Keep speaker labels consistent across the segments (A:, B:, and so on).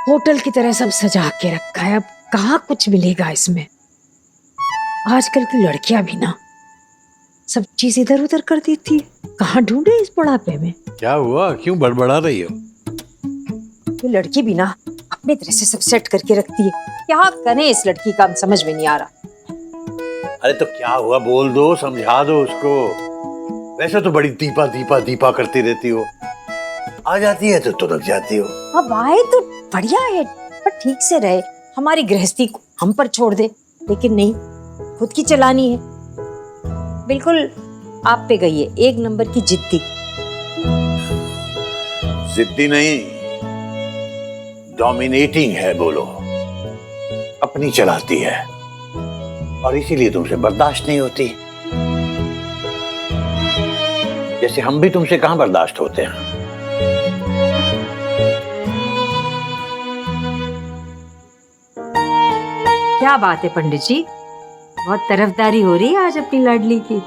A: Hotel की तरह सब सजा के रखा है। अब कहाँ कुछ मिलेगा इसमें। आजकल की लड़कियां भी ना सब चीज इधर उधर कर देती है। कहाँ ढूंढे इस बुढ़ापे में।
B: क्या हुआ, क्यों बड़बड़ा रही हो?
A: ये लड़की भी ना अपनी तरह से सब सेट करके रखती है। क्या करें इस लड़की का, समझ में नहीं आ रहा।
B: अरे तो क्या हुआ, बोल दो, समझा दो उसको। वैसे तो बड़ी दीपा दीपा दीपा करती रहती हो, आ जाती है तो तुरक जाती हो।
A: अब आए तो बढ़िया है, पर ठीक से रहे, हमारी गृहस्थी को हम पर छोड़ दे। लेकिन नहीं, खुद की चलानी है। बिल्कुल आप पे गई है, एक नंबर की जिद्दी।
B: जिद्दी नहीं, डोमिनेटिंग है बोलो। अपनी चलाती है और इसीलिए तुमसे बर्दाश्त नहीं होती। जैसे हम भी तुमसे कहां बर्दाश्त होते हैं।
A: क्या बात है पंडित जी, बहुत तरफदारी हो रही है आज अपनी लाडली की।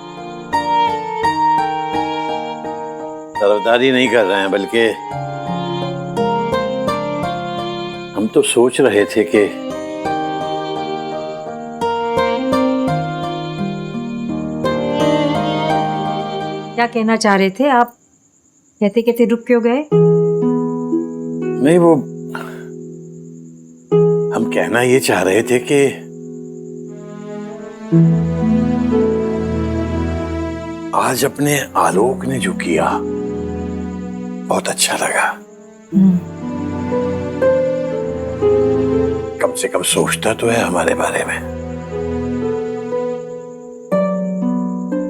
B: तरफदारी नहीं कर रहे हैं, बल्कि हम तो सोच रहे थे कि
A: क्या कहना चाह रहे थे आप? कहते कहते रुक क्यों गए?
B: नहीं, वो हम कहना ये चाह रहे थे कि आज अपने आलोक ने जो किया बहुत अच्छा लगा। कम से कम सोचता तो है हमारे बारे में।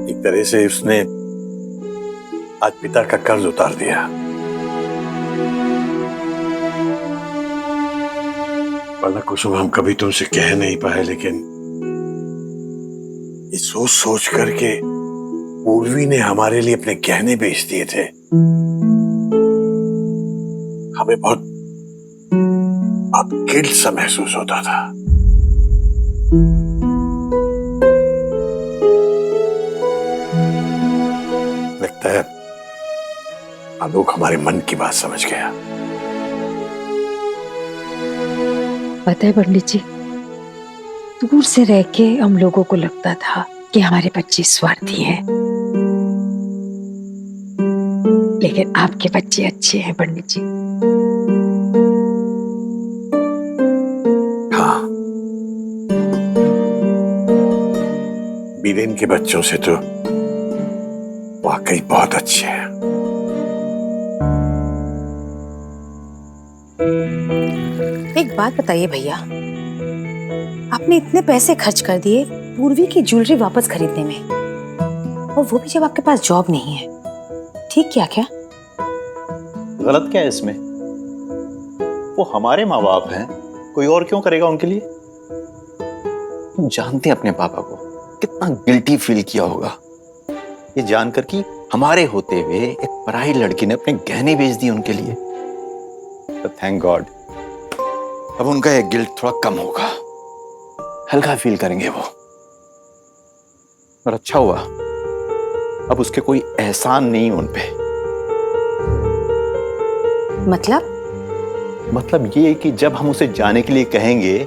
B: एक तरह से उसने आज पिता का कर्ज उतार दिया। वरना कुसुम हम कभी तुमसे कह नहीं पाए, लेकिन ये सोच सोच करके पूर्वी ने हमारे लिए अपने गहने बेच दिए थे। हमें बहुत गिल्ट सा महसूस होता था। लगता है आलोक हमारे मन की बात समझ गया।
A: पता है पंडित जी, दूर से रह के हम लोगों को लगता था कि हमारे बच्चे स्वार्थी हैं, लेकिन आपके बच्चे अच्छे हैं पंडित जी।
B: हाँ, बीरेन के बच्चों से तो वाकई बहुत अच्छे हैं।
C: एक बात बताइए भैया, आपने इतने पैसे खर्च कर दिए पूर्वी की ज्वेलरी वापस खरीदने में, और वो भी जब आपके पास जॉब नहीं है। ठीक क्या? क्या
D: गलत क्या है इसमें? वो हमारे माँ बाप हैं, कोई और क्यों करेगा उनके लिए? तुम जानते हैं अपने पापा को कितना गिल्टी फील किया होगा ये जानकर कि हमारे होते हुए एक पराई लड़की ने अपने गहने बेच दिए उनके लिए। तो थैंक गॉड अब उनका ये गिल्ट थोड़ा कम होगा, हल्का फील करेंगे वो। और अच्छा हुआ अब उसके कोई एहसान नहीं उन पे। मतलब ये कि जब हम उसे जाने के लिए कहेंगे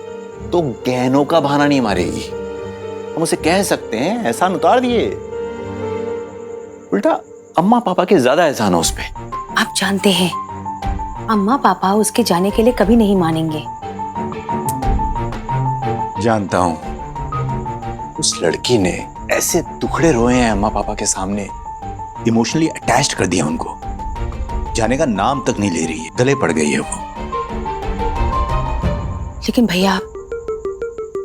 D: तो गहनों का बहाना नहीं मारेगी। हम उसे कह सकते हैं एहसान उतार दिए, उल्टा अम्मा पापा के ज्यादा एहसान है उस पे।
C: आप जानते हैं अम्मा पापा उसके जाने के लिए कभी नहीं मानेंगे।
D: जानता हूं, उस लड़की ने ऐसे दुखड़े रोए हैं अम्मा पापा के सामने, इमोशनली अटैच्ड कर दिया उनको। जाने का नाम तक नहीं ले रही है, गले पड़ गई है वो।
C: लेकिन भैया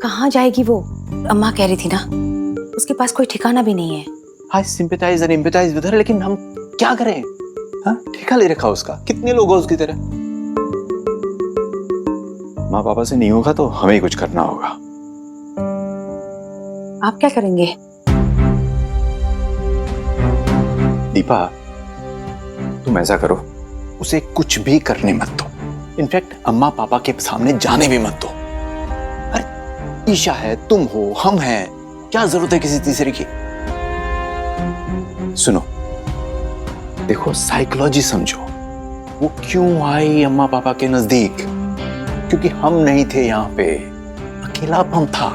C: कहाँ जाएगी वो? अम्मा कह रही थी ना उसके पास कोई ठिकाना भी नहीं है।
D: I sympathise and empathise with her, लेकिन हम क्या करें? हाँ, ठेका ले रखा उसका, कितने लोग हैं उसकी तरह। माँ पापा से नहीं होगा तो हमें ही कुछ करना होगा।
C: आप क्या करेंगे?
D: दीपा तुम ऐसा करो, उसे कुछ भी करने मत दो। इनफैक्ट अम्मा पापा के सामने जाने भी मत दो। अरे ईशा है, तुम हो, हम हैं, क्या जरूरत है किसी तीसरे की? सुनो, देखो साइकोलॉजी समझो, वो क्यों आई अम्मा पापा के नजदीक? क्योंकि हम नहीं थे यहाँ पे, अकेलापन था।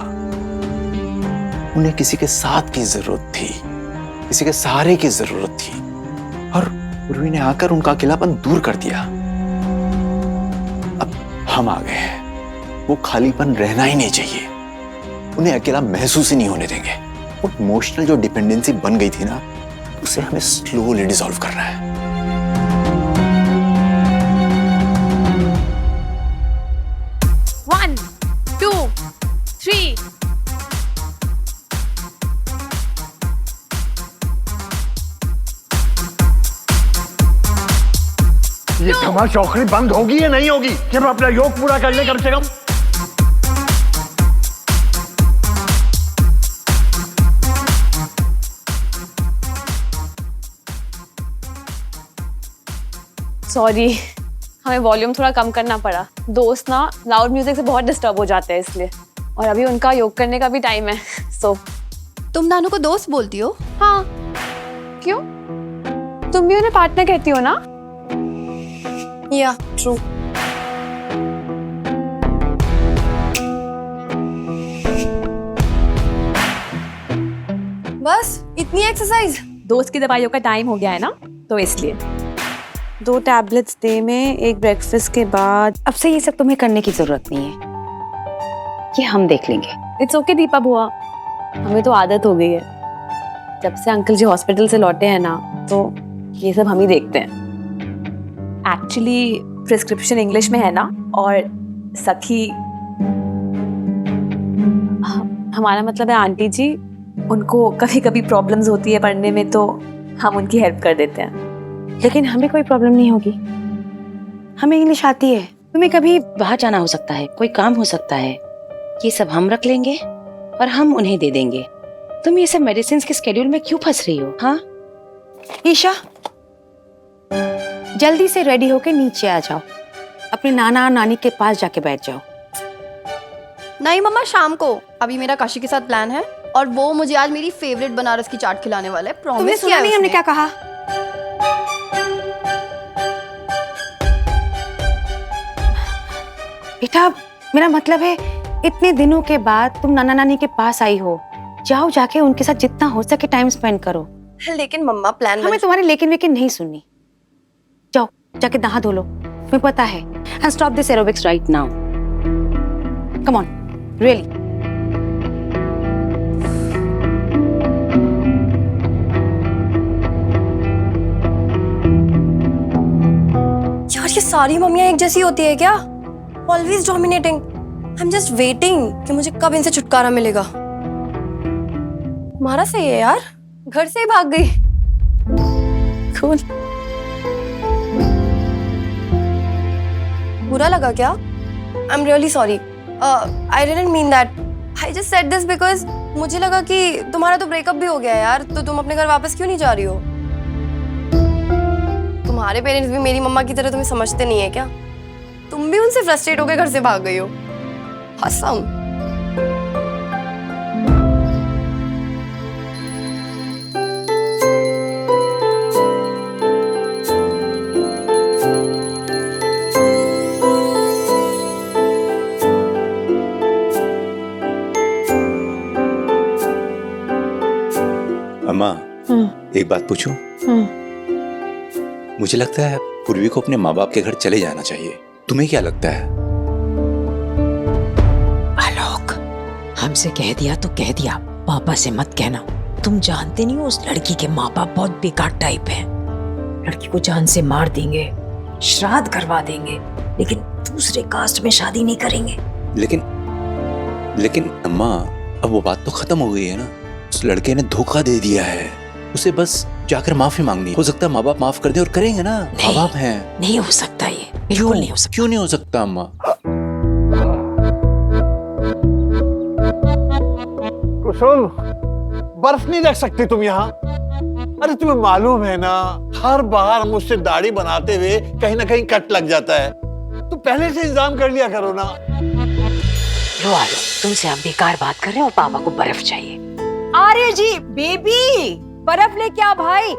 D: उन्हें किसी के साथ की जरूरत थी, किसी के सहारे की जरूरत थी, और पूर्वी ने आकर उनका अकेलापन दूर कर दिया। अब हम आ गए हैं, वो खालीपन रहना ही नहीं चाहिए, उन्हें अकेला महसूस ही नहीं होने देंगे। वो इमोशनल जो डिपेंडेंसी बन गई थी ना, उसे हमें स्लोली डिसॉल्व करना है।
E: One, two, three.
B: ये धमा चौकड़ी बंद होगी या नहीं होगी कि हम अपना योग पूरा कर ले कम से कम?
E: सॉरी, हमें वॉल्यूम थोड़ा कम करना पड़ा। दोस्त ना लाउड म्यूजिक से बहुत डिस्टर्ब हो जाते हैं इसलिए, और अभी उनका योग करने का भी टाइम है। सो
F: तुम नानू को दोस्त बोलती हो?
E: हाँ, क्यों? तुम भी उन्हें पार्टनर कहती हो ना?
F: या ट्रू। बस इतनी एक्सरसाइज?
E: दोस्त की दवाइयों का टाइम हो गया है ना, तो इसलिए 2 टैबलेट्स डे में, एक ब्रेकफास्ट के बाद।
C: अब से ये सब तुम्हें करने की जरूरत नहीं है, ये हम देख लेंगे।
E: इट्स ओके दीपा बुआ, हमें तो आदत हो गई है। जब से अंकल जी हॉस्पिटल से लौटे हैं ना, तो ये सब हम ही देखते हैं। एक्चुअली प्रिस्क्रिप्शन इंग्लिश में है ना, और सखी हमारा मतलब है आंटी जी, उनको कभी कभी प्रॉब्लम्स होती है पढ़ने में, तो हम उनकी हेल्प कर देते हैं।
C: लेकिन हमें कोई प्रॉब्लम नहीं होगी, हमें इंग्लिश आती है। तुम्हें कभी बाहर जाना हो सकता है, कोई काम हो सकता है, ये सब हम रख लेंगे और हम उन्हें दे देंगे। तुम ये सब मेडिसिन के स्केड्यूल में क्यों फंस रही हो? हाँ ईशा, जल्दी से रेडी होके नीचे आ जाओ, अपने नाना और नानी के पास जाके बैठ जाओ।
F: नहीं मम्मा, शाम को। अभी मेरा काशी के साथ प्लान है, और वो मुझे आज मेरी फेवरेट बनारस की चाट खिलाने वाला है।
C: तुम्हें
F: प्रॉमिस
C: सुना
F: किया है
C: नहीं हमने
F: उसने।
C: क्या कहा? बेटा, मेरा मतलब है इतने दिनों के बाद तुम नाना नानी के पास आई हो, जाओ जाके उनके साथ जितना हो सके टाइम स्पेंड करो।
F: लेकिन मम्मा प्लान
C: हमें तुम्हारे लेकिन वेकिन नहीं सुननी। जाओ जाके नहा धो लो, तुम्हें पता है। And stop this aerobics right now, come on, really.
F: यार ये सारी मम्मियाँ एक जैसी होती है क्या? Always dominating. I am just waiting कि मुझे कब इनसे छुटकारा मिलेगा। तुम्हारा सही है यार, घर से ही भाग गई। कूल। बुरा लगा क्या? I am really sorry. I didn't mean that. I just said this because मुझे लगा कि तुम्हारा तो ब्रेकअप भी हो गया यार, तो तुम अपने घर वापस क्यों नहीं जा रही हो? तुम्हारे पेरेंट्स भी मेरी मम्मा की तरह तुम्हें समझते नहीं है क्या? तुम भी उनसे फ्रस्ट्रेट होकर घर से भाग गई हो। हसम।
D: अम्मा, एक बात पूछूं? मुझे लगता है पूर्वी को अपने माँ बाप के घर चले जाना चाहिए। तुम्हें क्या लगता है?
A: आलोक, हमसे कह दिया तो कह दिया, पापा से मत कहना। तुम जानते नहीं हो उस लड़की के माँ बाप बहुत बेकार टाइप हैं। लड़की को जान से मार देंगे, श्राद्ध करवा देंगे, लेकिन दूसरे कास्ट में शादी नहीं करेंगे।
D: लेकिन अम्मा, अब वो बात तो खत्म हो गई है ना। उस लड़के ने धोखा दे दिया है, उसे बस जाकर माफी मांगनी है। हो सकता है माँ बाप माफ कर दे और करेंगे ना, माँ बाप हैं।
A: नहीं हो सकता, ये बिल्कुल नहीं हो सकता।
D: क्यों नहीं हो सकता अम्मा?
B: कुसुम, बर्फ नहीं रख सकती तुम यहाँ? अरे तुम्हें मालूम है ना, हर बार मुझसे दाढ़ी बनाते हुए कहीं ना कहीं कट लग जाता है। तो पहले से इंतजाम कर लिया करो ना।
A: लो आलोक, तुमसे हम बेकार बात कर रहे हैं और पापा को बर्फ चाहिए।
G: आर्य जी, बेबी बर्फ लेके आ भाई।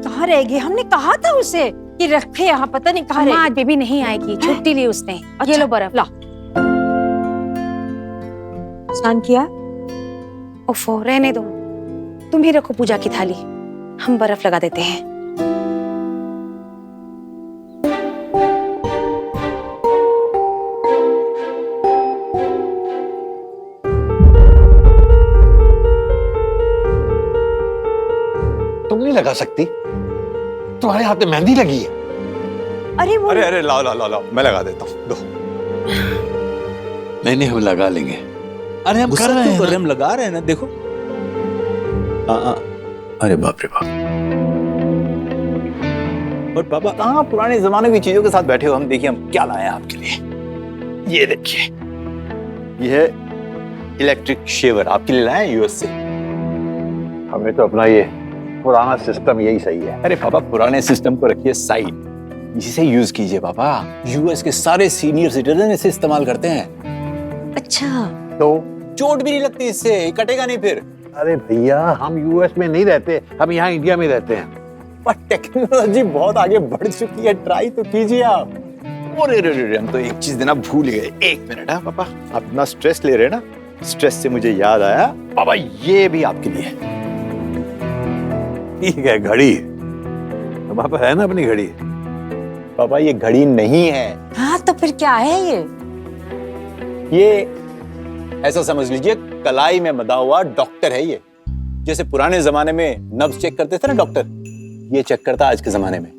G: कहाँ रह गई? हमने कहा था उसे कि रखे यहाँ, पता नहीं कहाँ रह
C: आज
G: गई।
C: बेबी नहीं आएगी, छुट्टी ली उसने।
G: अच्छा,
C: ये लो बर्फ।
G: ला।
A: स्नान किया?
C: ओफो, रहने दो, तुम ही रखो पूजा की थाली, हम बर्फ लगा देते हैं।
B: तुम नहीं लगा सकती? तुम्हारे हाथ में मेहंदी लगी है।
A: अरे वो
D: अरे अरे लाओ लाओ लाओ लाओ, मैं लगा देता हूँ, दो।
B: नहीं हम लगा लेंगे। अरे हम कर रहे हैं,
H: हम लगा रहे हैं ना, देखो।
D: अरे बाप रे बाप।
H: और बाबा
D: कहाँ पुराने जमाने की चीजों के साथ बैठे हो हम। देखिए हम क्या लाए हैं आपके लिए। ये देखिए, ये है इलेक्ट्रिक शेवर, आपके लिए लाए हैं यूएस से।
B: हमें तो अपना ये पुराना सिस्टम यही सही है।
D: अरे पापा, पुराने सिस्टम को रखिए साइड, इसी से यूज कीजिए पापा। यूएस के सारे सीनियर सिटीजन इसे इस्तेमाल करते हैं।
A: अच्छा,
B: तो
D: चोट भी नहीं लगती इससे, कटेगा नहीं फिर।
B: अरे भैया, हम यूएस में नहीं रहते, हम यहाँ इंडिया में रहते हैं।
D: पर टेक्नोलॉजी बहुत आगे बढ़ चुकी है, ट्राई तो कीजिए आप। अरे रे रे, हम तो एक चीज देना भूल गए। एक मिनट है पापा, आप इतना स्ट्रेस ले रहे हैं ना, स्ट्रेस से मुझे याद आया पापा, ये भी आपके लिए।
B: ठीक है, घड़ी हमारे पास है ना अपनी घड़ी।
D: पापा ये घड़ी नहीं है,
A: हाँ तो फिर क्या है
D: ये ऐसा समझ लीजिए कलाई में बंधा हुआ डॉक्टर है ये। जैसे पुराने जमाने में नब्ज चेक करते थे ना डॉक्टर, ये चेक करता आज के जमाने में।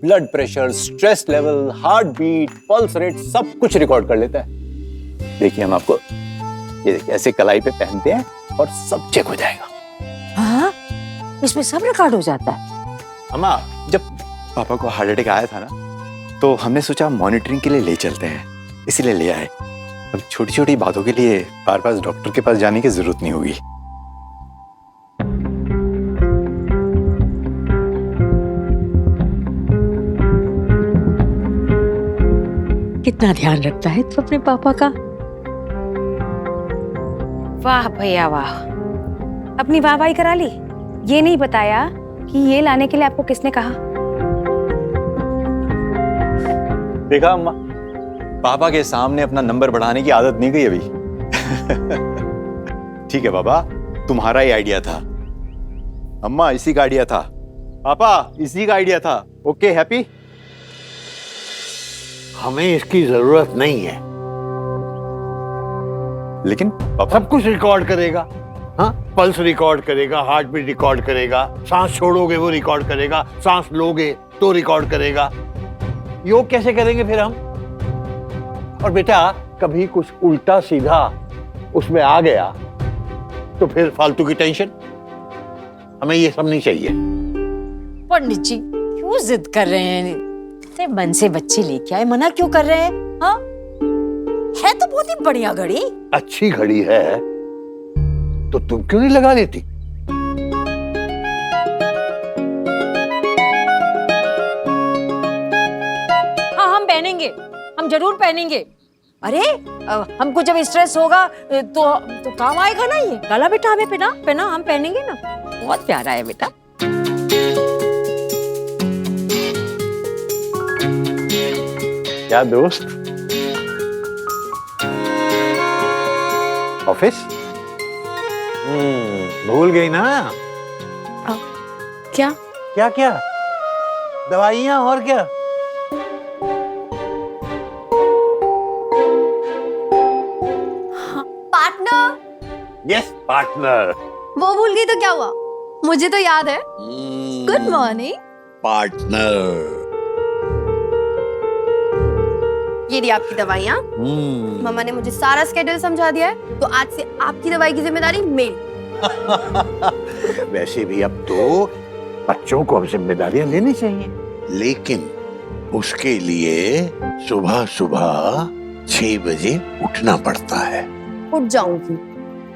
D: Blood pressure, stress level, heart beat, pulse rate सब कुछ रिकॉर्ड कर लेता है। देखिए हम आपको ये देखिए ऐसे कलाई पे पहनते हैं और सब चेक हो जाएगा।
A: हाँ, इसमें सब रिकॉर्ड हो जाता है।
D: अम्मा, जब पापा को हार्ट अटैक आया था ना, तो हमने सोचा मॉनिटरिंग के लिए ले चलते हैं, इसीलिए ले आए। अब छोटी छोटी बातों के लिए बार बार डॉक्टर के पास जाने की जरूरत नहीं होगी।
A: कितना ध्यान रखता है तू अपने पापा का।
C: वाह भैया वाह, अपनी वाहवाही करा ली। ये नहीं बताया कि ये लाने के लिए आपको किसने कहा।
D: देखा अम्मा, पापा के सामने अपना नंबर बढ़ाने की आदत नहीं गई अभी। ठीक है पापा, तुम्हारा ही आइडिया था। अम्मा इसी का आइडिया था, पापा इसी का आइडिया था। Okay happy.
B: हमें इसकी जरूरत नहीं है।
D: लेकिन पापा
B: सब कुछ रिकॉर्ड करेगा। हाँ, पल्स रिकॉर्ड करेगा, हार्ट बीट रिकॉर्ड करेगा, सांस छोड़ोगे वो रिकॉर्ड करेगा, सांस लोगे तो रिकॉर्ड करेगा। योग कैसे करेंगे फिर हम? और बेटा, कभी कुछ उल्टा सीधा उसमें आ गया तो फिर फालतू की टेंशन। हमें ये सब नहीं चाहिए।
A: पंडित जी क्यों जिद कर रहे हैं? इतने मन से बच्चे लेके आए, मना क्यों कर रहे हैं? हाँ, है तो बहुत ही बढ़िया घड़ी।
B: अच्छी घड़ी है तो तुम क्यों नहीं लगा लेती?
A: हाँ, हम पहनेंगे, हम जरूर पहनेंगे। अरे हमको जब स्ट्रेस होगा तो काम आएगा ना ये। गला बेटा, हमें पहना पहना, हम पहनेंगे ना। बहुत प्यारा है बेटा।
B: क्या दोस्त, ऑफिस? भूल गई ना?
E: क्या?
B: क्या क्या? दवाइयाँ और क्या?
F: पार्टनर।
B: Yes partner.
F: वो भूल गई तो क्या हुआ, मुझे तो याद है। Good morning.
B: पार्टनर।
F: ये रही आपकी दवाइयाँ। मम्मा ने मुझे सारा स्केड्यूल समझा दिया है, तो आज से आपकी दवाई की जिम्मेदारी मेरी।
B: वैसे भी अब तो बच्चों को अब जिम्मेदारियां लेनी चाहिए, लेकिन उसके लिए सुबह सुबह 6 बजे उठना पड़ता है।
F: उठ जाऊंगी।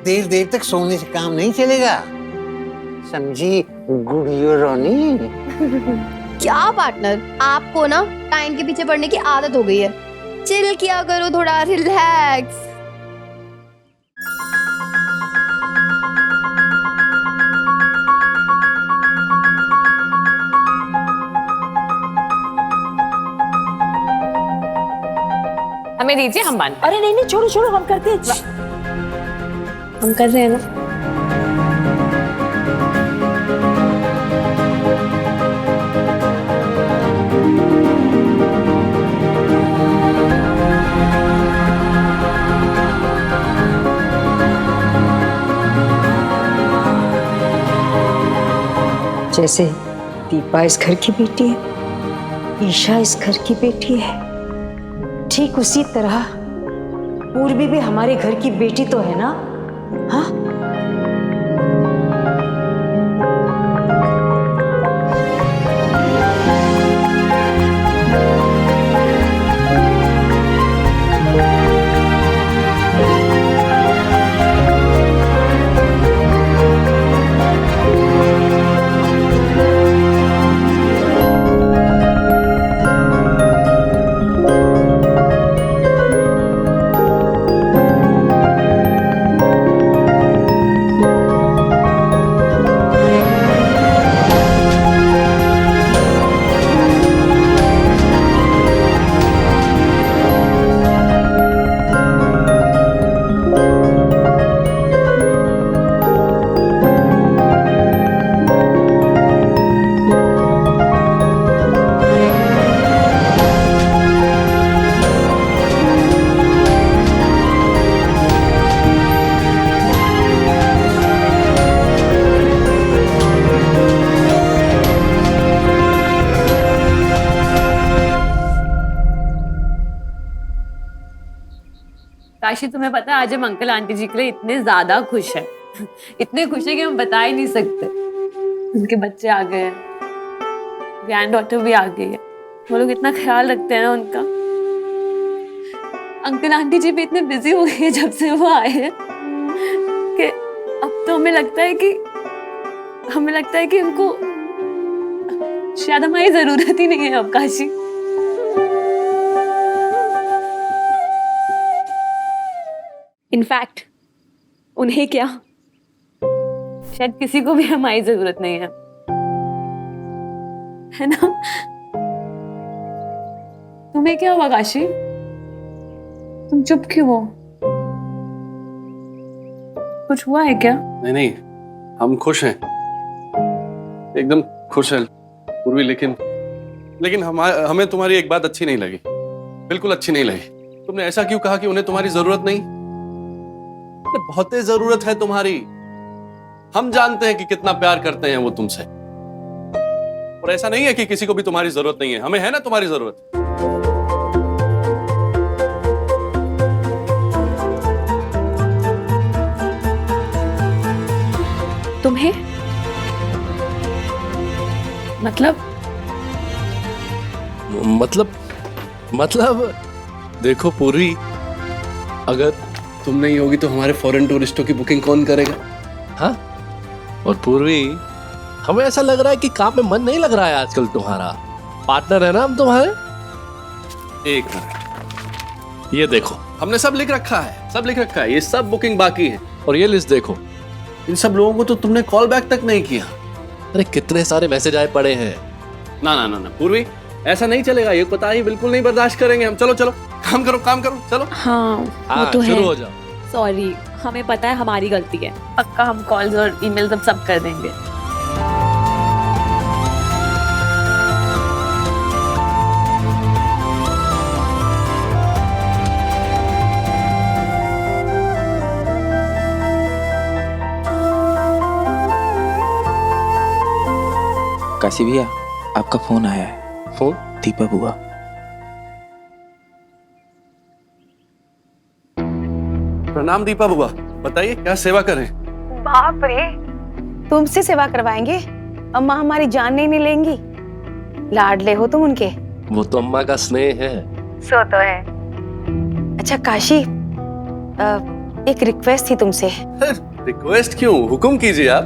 B: देर देर तक सोने से काम नहीं चलेगा, समझी गुड़ियो रानी?
F: क्या पार्टनर, आपको ना टाइम के पीछे पड़ने की आदत हो गई है। चिल किया करो, थोड़ा रिलैक्स।
E: हमें दीजिए, हम बांध।
A: अरे नहीं नहीं, छोड़ो छोड़ो, हम करते हैं।
E: हम कर रहे हैं ना।
A: जैसे दीपा इस घर की बेटी है, ईशा इस घर की बेटी है, ठीक उसी तरह पूर्वी भी हमारे घर की बेटी तो है ना? हाँ?
E: काशी, तुम्हें पता है आज हम अंकल आंटी जी के लिए इतने ज्यादा खुश हैं, इतने खुश है कि हम बता ही नहीं सकते। उनके बच्चे आ गए हैं, ग्रैंड डॉटर भी आ गई है, वो लोग इतना ख्याल रखते हैं ना उनका। अंकल आंटी जी भी इतने बिजी हो गए जब से वो आए हैं कि अब तो हमें लगता है कि उनको शायद हमारी जरूरत ही नहीं है अब। काशी, इनफैक्ट उन्हें क्या, शायद किसी को भी हमारी जरूरत नहीं है ना? तुम्हें क्या हुआ काशी? तुम चुप क्यों हो? कुछ हुआ है क्या?
H: नहीं, हम खुश हैं, एकदम खुश हैं पूर्वी। लेकिन हमें तुम्हारी एक बात अच्छी नहीं लगी, बिल्कुल अच्छी नहीं लगी। तुमने ऐसा क्यों कहा कि उन्हें तुम्हारी जरूरत नहीं? बहुत ही जरूरत है तुम्हारी। हम जानते हैं कि कितना प्यार करते हैं वो तुमसे, और ऐसा नहीं है कि किसी को भी तुम्हारी जरूरत नहीं है। हमें है ना तुम्हारी जरूरत।
E: तुम्हें
H: मतलब देखो पूर्वी, अगर तुम नहीं होगी तो हमारे फॉरेन टूरिस्टों की बुकिंग कौन करेगा?
I: हाँ, और पूर्वी, हमें ऐसा लग रहा है कि काम में मन नहीं लग रहा है आजकल। तुम्हारा पार्टनर है ना हम तुम्हारे।
H: एक मिनट,
I: ये देखो,
H: हमने सब लिख रखा है, ये सब बुकिंग बाकी है।
I: और ये लिस्ट देखो,
H: इन सब लोगों को तो तुमने कॉल बैक तक नहीं किया।
I: अरे कितने सारे मैसेज आए पड़े हैं।
H: ना पूर्वी, ऐसा नहीं चलेगा, ये पता ही बिल्कुल नहीं बर्दाश्त करेंगे हम। चलो काम करो चलो।
E: हाँ, वो तो
I: शुरू
E: है।
I: हो जाओ।
E: सॉरी, हमें पता है हमारी गलती है, पक्का हम कॉल्स और ईमेल सब कर देंगे।
J: काशी भैया, आपका फोन आया है।
I: फोन?
J: दीपा बुआ।
H: प्रणाम दीपा बुआ, बताइए क्या सेवा करें?
C: बाप रे, तुमसे सेवा करवाएंगे? अम्मा हमारी जान नहीं लेंगी। लाडले हो तुम उनके।
I: वो तो अम्मा का स्नेह है।
C: सो तो है। अच्छा काशी, एक रिक्वेस्ट थी तुमसे।
H: रिक्वेस्ट क्यों, हुक्म कीजिए आप।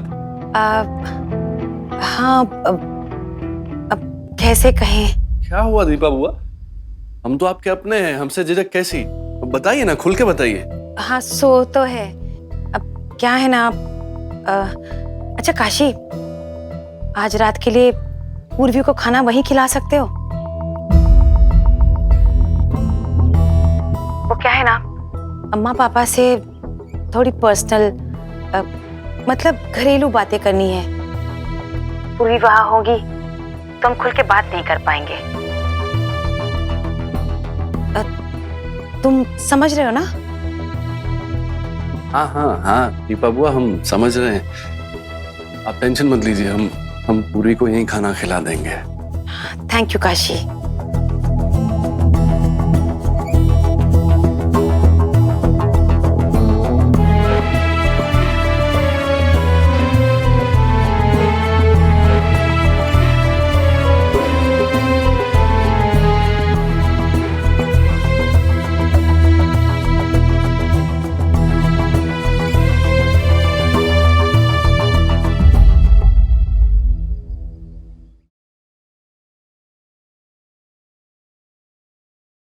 C: हाँ, अब कैसे कहें?
H: क्या हुआ दीपा बुआ? हम तो आपके अपने हैं, हमसे झिझक कैसी? बताइए ना, खुल के बताइए।
C: हाँ, सो तो है। अब क्या है ना, अच्छा काशी, आज रात के लिए पूर्वी को खाना वहीं खिला सकते हो? वो क्या है ना, अम्मा पापा से थोड़ी पर्सनल मतलब घरेलू बातें करनी है। पूरी वहां होगी तो हम खुल के बात नहीं कर पाएंगे। तुम समझ रहे हो ना?
H: हाँ हाँ हाँ दीपा बुआ, हम समझ रहे हैं, आप टेंशन मत लीजिए, हम पूरी को यही खाना खिला देंगे।
C: Thank you Kashi.